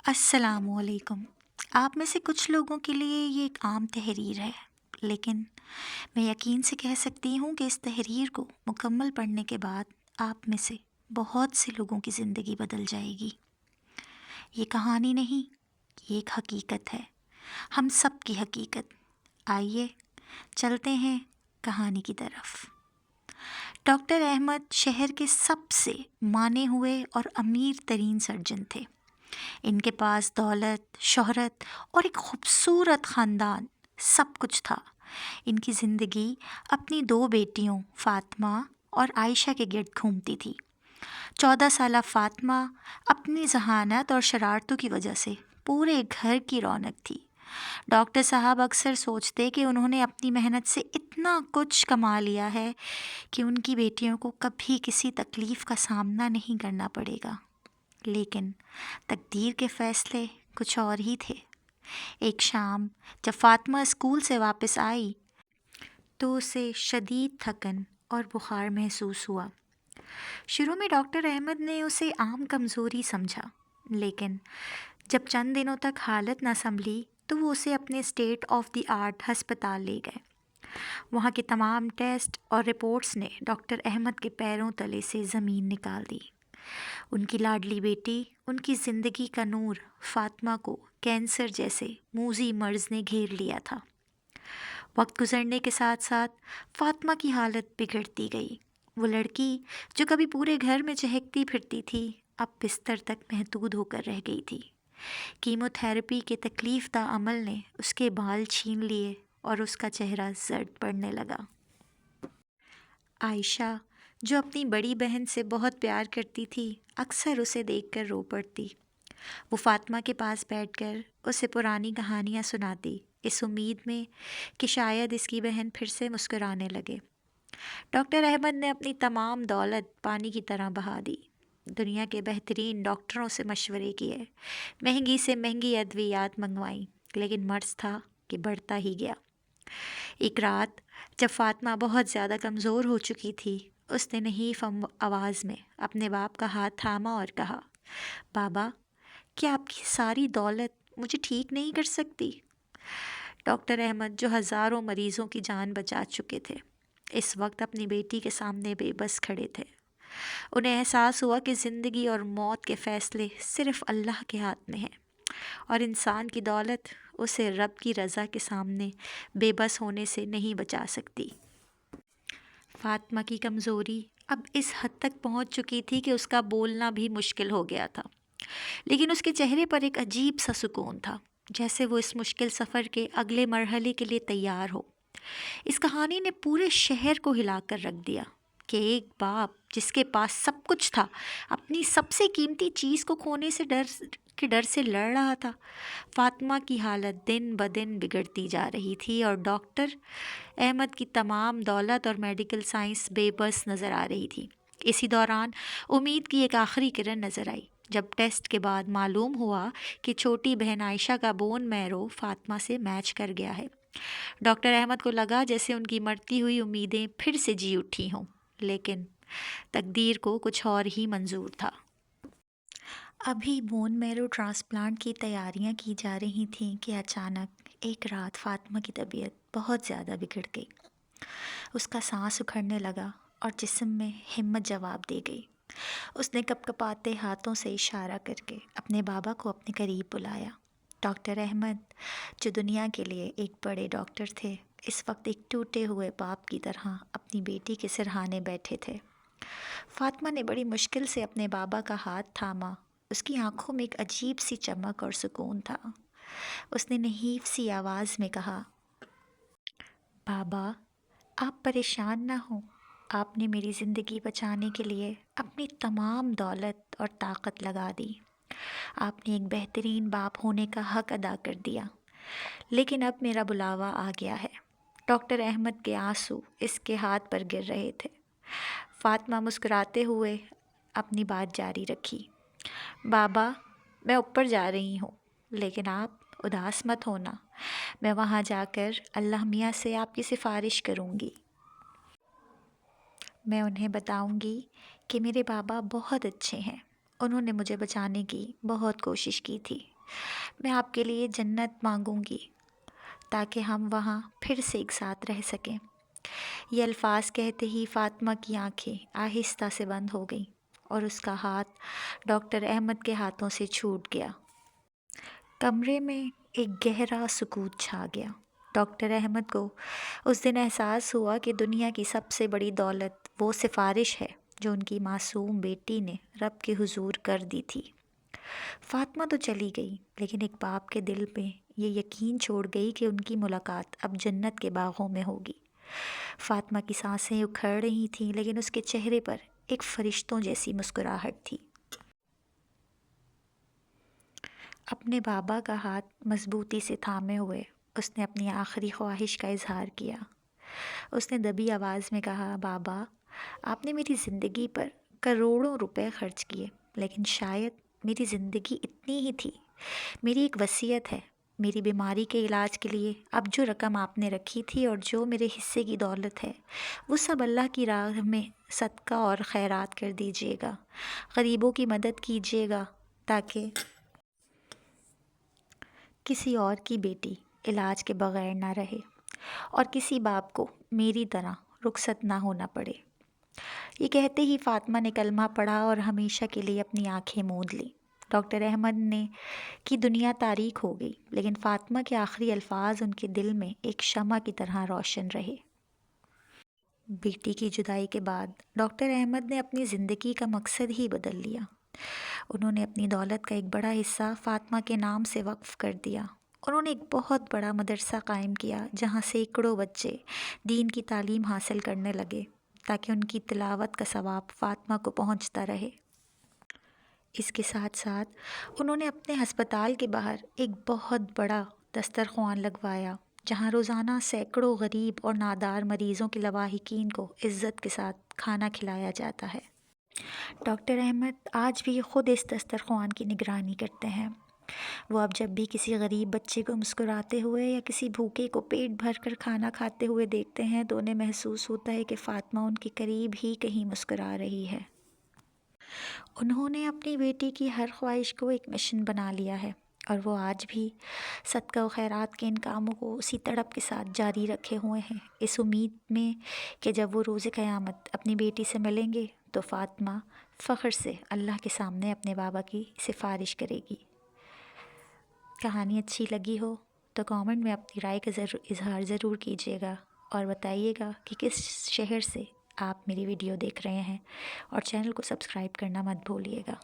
السلام علیکم۔ آپ میں سے کچھ لوگوں کے لیے یہ ایک عام تحریر ہے، لیکن میں یقین سے کہہ سکتی ہوں کہ اس تحریر کو مکمل پڑھنے کے بعد آپ میں سے بہت سے لوگوں کی زندگی بدل جائے گی۔ یہ کہانی نہیں، یہ ایک حقیقت ہے، ہم سب کی حقیقت۔ آئیے چلتے ہیں کہانی کی طرف۔ ڈاکٹر احمد شہر کے سب سے مانے ہوئے اور امیر ترین سرجن تھے۔ ان کے پاس دولت، شہرت اور ایک خوبصورت خاندان سب کچھ تھا۔ ان کی زندگی اپنی 2 بیٹیوں فاطمہ اور عائشہ کے گرد گھومتی تھی۔ 14 سالہ فاطمہ اپنی ذہانت اور شرارتوں کی وجہ سے پورے گھر کی رونق تھی۔ ڈاکٹر صاحب اکثر سوچتے کہ انہوں نے اپنی محنت سے اتنا کچھ کما لیا ہے کہ ان کی بیٹیوں کو کبھی کسی تکلیف کا سامنا نہیں کرنا پڑے گا، لیکن تقدیر کے فیصلے کچھ اور ہی تھے۔ ایک شام جب فاطمہ اسکول سے واپس آئی تو اسے شدید تھکن اور بخار محسوس ہوا۔ شروع میں ڈاکٹر احمد نے اسے عام کمزوری سمجھا، لیکن جب چند دنوں تک حالت نہ سنبھلی تو وہ اسے اپنے اسٹیٹ آف دی آرٹ ہسپتال لے گئے۔ وہاں کے تمام ٹیسٹ اور رپورٹس نے ڈاکٹر احمد کے پیروں تلے سے زمین نکال دی۔ ان کی لاڈلی بیٹی، ان کی زندگی کا نور، فاطمہ کو کینسر جیسے موذی مرض نے گھیر لیا تھا۔ وقت گزرنے کے ساتھ ساتھ فاطمہ کی حالت بگڑتی گئی۔ وہ لڑکی جو کبھی پورے گھر میں چہکتی پھرتی تھی، اب بستر تک محدود ہو کر رہ گئی تھی۔ کیمو تھراپی کے تکلیف دہ عمل نے اس کے بال چھین لیے اور اس کا چہرہ زرد پڑنے لگا۔ عائشہ جو اپنی بڑی بہن سے بہت پیار کرتی تھی، اکثر اسے دیکھ کر رو پڑتی۔ وہ فاطمہ کے پاس بیٹھ کر اسے پرانی کہانیاں سناتی، اس امید میں کہ شاید اس کی بہن پھر سے مسکرانے لگے۔ ڈاکٹر احمد نے اپنی تمام دولت پانی کی طرح بہا دی۔ دنیا کے بہترین ڈاکٹروں سے مشورے کیے، مہنگی سے مہنگی ادویات منگوائیں، لیکن مرض تھا کہ بڑھتا ہی گیا۔ ایک رات جب فاطمہ بہت زیادہ کمزور ہو چکی تھی، اس نے نحیف آواز میں اپنے باپ کا ہاتھ تھاما اور کہا، بابا، کیا آپ کی ساری دولت مجھے ٹھیک نہیں کر سکتی؟ ڈاکٹر احمد جو ہزاروں مریضوں کی جان بچا چکے تھے، اس وقت اپنی بیٹی کے سامنے بے بس کھڑے تھے۔ انہیں احساس ہوا کہ زندگی اور موت کے فیصلے صرف اللہ کے ہاتھ میں ہیں، اور انسان کی دولت اسے رب کی رضا کے سامنے بے بس ہونے سے نہیں بچا سکتی۔ فاطمہ کی کمزوری اب اس حد تک پہنچ چکی تھی کہ اس کا بولنا بھی مشکل ہو گیا تھا، لیکن اس کے چہرے پر ایک عجیب سا سکون تھا، جیسے وہ اس مشکل سفر کے اگلے مرحلے کے لیے تیار ہو۔ اس کہانی نے پورے شہر کو ہلا کر رکھ دیا کہ ایک باپ جس کے پاس سب کچھ تھا، اپنی سب سے قیمتی چیز کو کھونے سے ڈر سے لڑ رہا تھا۔ فاطمہ کی حالت دن بدن بگڑتی جا رہی تھی اور ڈاکٹر احمد کی تمام دولت اور میڈیکل سائنس بے بس نظر آ رہی تھی۔ اسی دوران امید کی ایک آخری کرن نظر آئی، جب ٹیسٹ کے بعد معلوم ہوا کہ چھوٹی بہن عائشہ کا بون میرو فاطمہ سے میچ کر گیا ہے۔ ڈاکٹر احمد کو لگا جیسے ان کی مرتی ہوئی امیدیں پھر سے جی اٹھی ہوں، لیکن تقدیر کو کچھ اور ہی منظور تھا۔ ابھی بون میرو ٹرانسپلانٹ کی تیاریاں کی جا رہی تھیں کہ اچانک ایک رات فاطمہ کی طبیعت بہت زیادہ بگڑ گئی۔ اس کا سانس اکھڑنے لگا اور جسم میں ہمت جواب دے گئی۔ اس نے کپ کپاتے ہاتھوں سے اشارہ کر کے اپنے بابا کو اپنے قریب بلایا۔ ڈاکٹر احمد جو دنیا کے لیے ایک بڑے ڈاکٹر تھے، اس وقت ایک ٹوٹے ہوئے باپ کی طرح اپنی بیٹی کے سرہانے بیٹھے تھے۔ فاطمہ نے بڑی مشکل سے اپنے بابا کا ہاتھ تھاما۔ اس کی آنکھوں میں ایک عجیب سی چمک اور سکون تھا۔ اس نے نحیف سی آواز میں کہا، بابا، آپ پریشان نہ ہوں، آپ نے میری زندگی بچانے کے لیے اپنی تمام دولت اور طاقت لگا دی۔ آپ نے ایک بہترین باپ ہونے کا حق ادا کر دیا، لیکن اب میرا بلاوا آ گیا ہے۔ ڈاکٹر احمد کے آنسو اس کے ہاتھ پر گر رہے تھے۔ فاطمہ مسکراتے ہوئے اپنی بات جاری رکھی، بابا، میں اوپر جا رہی ہوں، لیکن آپ اداس مت ہونا، میں وہاں جا کر اللہ میاں سے آپ کی سفارش کروں گی۔ میں انہیں بتاؤں گی کہ میرے بابا بہت اچھے ہیں، انہوں نے مجھے بچانے کی بہت کوشش کی تھی، میں آپ کے لیے جنت مانگوں گی تاکہ ہم وہاں پھر سے ایک ساتھ رہ سکیں۔ یہ الفاظ کہتے ہی فاطمہ کی آنکھیں آہستہ سے بند ہو گئیں اور اس کا ہاتھ ڈاکٹر احمد کے ہاتھوں سے چھوٹ گیا۔ کمرے میں ایک گہرا سکوت چھا گیا۔ ڈاکٹر احمد کو اس دن احساس ہوا کہ دنیا کی سب سے بڑی دولت وہ سفارش ہے جو ان کی معصوم بیٹی نے رب کے حضور کر دی تھی۔ فاطمہ تو چلی گئی، لیکن ایک باپ کے دل میں یہ یقین چھوڑ گئی کہ ان کی ملاقات اب جنت کے باغوں میں ہوگی۔ فاطمہ کی سانسیں اکھڑ رہی تھیں، لیکن اس کے چہرے پر ایک فرشتوں جیسی مسکراہٹ تھی۔ اپنے بابا کا ہاتھ مضبوطی سے تھامے ہوئے اس نے اپنی آخری خواہش کا اظہار کیا۔ اس نے دبی آواز میں کہا، بابا، آپ نے میری زندگی پر کروڑوں روپے خرچ کیے، لیکن شاید میری زندگی اتنی ہی تھی۔ میری ایک وصیت ہے، میری بیماری کے علاج کے لیے اب جو رقم آپ نے رکھی تھی اور جو میرے حصے کی دولت ہے، وہ سب اللہ کی راہ میں صدقہ اور خیرات کر دیجیے گا۔ غریبوں کی مدد کیجیے گا تاکہ کسی اور کی بیٹی علاج کے بغیر نہ رہے اور کسی باپ کو میری طرح رخصت نہ ہونا پڑے۔ یہ کہتے ہی فاطمہ نے کلمہ پڑھا اور ہمیشہ کے لیے اپنی آنکھیں موند لیں۔ ڈاکٹر احمد نے کی دنیا تاریک ہو گئی، لیکن فاطمہ کے آخری الفاظ ان کے دل میں ایک شمع کی طرح روشن رہے۔ بیٹی کی جدائی کے بعد ڈاکٹر احمد نے اپنی زندگی کا مقصد ہی بدل لیا۔ انہوں نے اپنی دولت کا ایک بڑا حصہ فاطمہ کے نام سے وقف کر دیا۔ انہوں نے ایک بہت بڑا مدرسہ قائم کیا جہاں سینکڑوں بچے دین کی تعلیم حاصل کرنے لگے تاکہ ان کی تلاوت کا ثواب فاطمہ کو پہنچتا رہے۔ اس کے ساتھ ساتھ انہوں نے اپنے ہسپتال کے باہر ایک بہت بڑا دسترخوان لگوایا جہاں روزانہ سینکڑوں غریب اور نادار مریضوں کے لواحقین کو عزت کے ساتھ کھانا کھلایا جاتا ہے۔ ڈاکٹر احمد آج بھی خود اس دسترخوان کی نگرانی کرتے ہیں۔ وہ اب جب بھی کسی غریب بچے کو مسکراتے ہوئے یا کسی بھوکے کو پیٹ بھر کر کھانا کھاتے ہوئے دیکھتے ہیں تو انہیں محسوس ہوتا ہے کہ فاطمہ ان کے قریب ہی کہیں مسکرا رہی ہے۔ انہوں نے اپنی بیٹی کی ہر خواہش کو ایک مشن بنا لیا ہے اور وہ آج بھی صدقہ و خیرات کے ان کاموں کو اسی تڑپ کے ساتھ جاری رکھے ہوئے ہیں، اس امید میں کہ جب وہ روز قیامت اپنی بیٹی سے ملیں گے تو فاطمہ فخر سے اللہ کے سامنے اپنے بابا کی سفارش کرے گی۔ کہانی اچھی لگی ہو تو کامنٹ میں اپنی رائے کا اظہار ضرور کیجیے گا اور بتائیے گا کہ کس شہر سے آپ میری ویڈیو دیکھ رہے ہیں، اور چینل کو سبسکرائب کرنا مت بھولیے گا۔